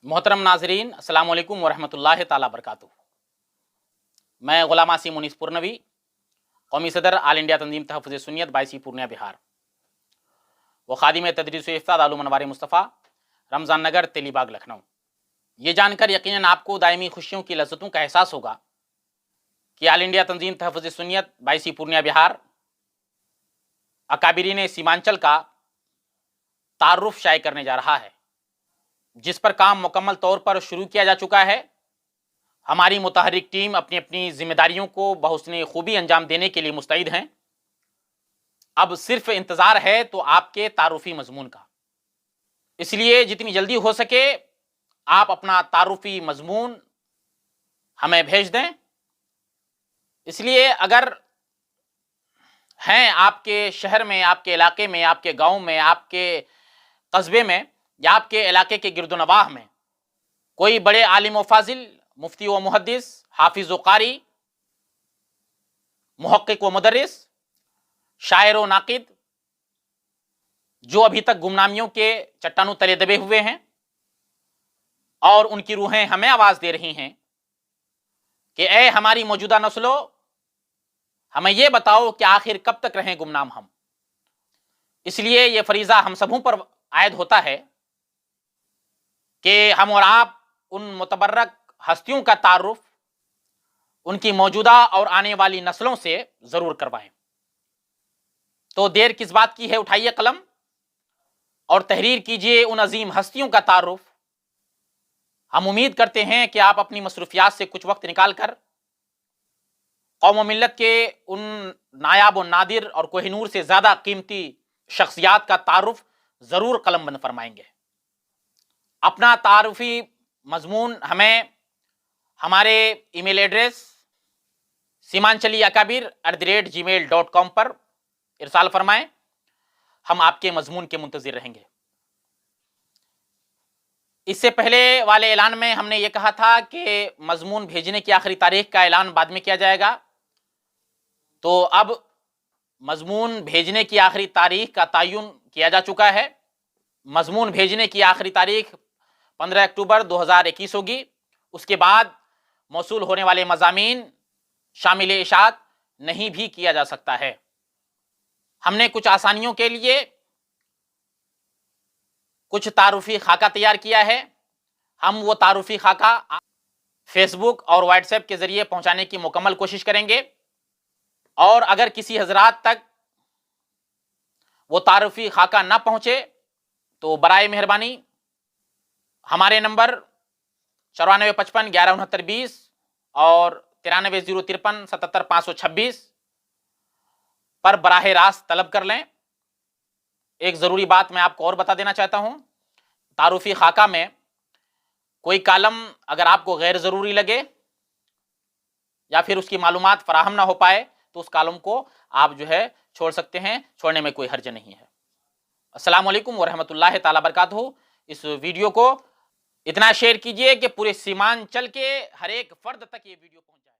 मोहतरम नाजरीन, अस्सलाम वालेकुम वरहमतुल्लाहि ताला बरकातुहू। मैं गुलाम आसिम मुनीस पुरनवी, कौमी सदर आल इंडिया तंजीम तहफ़्फ़ुज़ सुन्नियत बायसी पूर्णिया बिहार व खादिम तदरीस इफ्ता दारुल मनवार मुस्तफ़ा रमज़ान नगर तेलीबाग लखनऊ। ये जानकर यकीनन आपको दायमी खुशियों की लज़्ज़तों का एहसास होगा कि आल इंडिया तंजीम तहफ़्फ़ुज़ सुन्नियत बायसी पूर्णिया बिहार अकाबिरीन सीमांचल का तारुफ शाये करने जा रहा है, जिस पर काम मुकम्मल तौर पर शुरू किया जा चुका है। हमारी मुतहर्रिक टीम अपनी अपनी जिम्मेदारियों को बहुस्ने खूबी अंजाम देने के लिए मुस्तैद हैं। अब सिर्फ इंतज़ार है तो आपके तारुफी मजमून का, इसलिए जितनी जल्दी हो सके आप अपना तारुफी मजमून हमें भेज दें। इसलिए अगर हैं आपके शहर में, आपके इलाके में, आपके गांव में, आपके कस्बे में या आपके इलाके के गिरदोनवाह में कोई बड़े आलिम व फाजिल, मुफ्ती व मुहद्दिस, हाफिज व कारी, मुहक्किक व मुदर्रिस, शायर व नाकिद जो अभी तक गुमनामियों के चट्टानों तले दबे हुए हैं और उनकी रूहें हमें आवाज दे रही हैं कि ए हमारी मौजूदा नस्लों, हमें यह बताओ कि आखिर कब तक रहें गुमनाम हम। इसलिए यह फरीजा हम सबों पर आयद होता है कि हम और आप उन मुतबर्रक हस्तियों का तारुफ उनकी मौजूदा और आने वाली नस्लों से जरूर करवाएं। तो देर किस बात की है, उठाइए कलम और तहरीर कीजिए उन अजीम हस्तियों का तारुफ। हम उम्मीद करते हैं कि आप अपनी मसरूफियात से कुछ वक्त निकाल कर कौम व मिल्लत के उन नायाब और नादिर और कोहिनूर से ज्यादा कीमती शख्सियात का तारुफ जरूर कलम बंद फरमाएंगे। अपना तारुफी मजमून हमें हमारे ईमेल एड्रेस simanchaliakabir@gmail.com पर इरसाल फरमाएं। हम आपके मजमून के मुंतजिर रहेंगे। इससे पहले वाले ऐलान में हमने ये कहा था कि मजमून भेजने की आखिरी तारीख का ऐलान बाद में किया जाएगा। तो अब मजमून भेजने की आखिरी तारीख का तयन किया जा चुका है। मजमून भेजने की आखिरी तारीख 15 अक्टूबर 2021 होगी। उसके बाद मौसूल होने वाले मज़ामीन शामिल इशात नहीं भी किया जा सकता है। हमने कुछ आसानियों के लिए कुछ तारुफी खाका तैयार किया है। हम वो तारुफी खाका फेसबुक और व्हाट्सएप के जरिए पहुंचाने की मुकम्मल कोशिश करेंगे। और अगर किसी हजरात तक वो तारुफी खाका ना पहुंचे तो बराए मेहरबानी हमारे नंबर 9455 116920 और 93 053 77 526 पर बराह रास्त तलब कर लें। एक ज़रूरी बात मैं आपको और बता देना चाहता हूं, तारुफी खाका में कोई कालम अगर आपको गैर ज़रूरी लगे या फिर उसकी मालूमात फराहम ना हो पाए तो उस कालम को आप जो है छोड़ सकते हैं। छोड़ने में कोई हर्ज नहीं है। अस्सलाम वालेकुम वरहमतुल्लाहि ताला बरकातुहू। इस वीडियो को इतना शेयर कीजिए कि पूरे सीमांचल के हर एक फर्द तक ये वीडियो पहुंच जाए।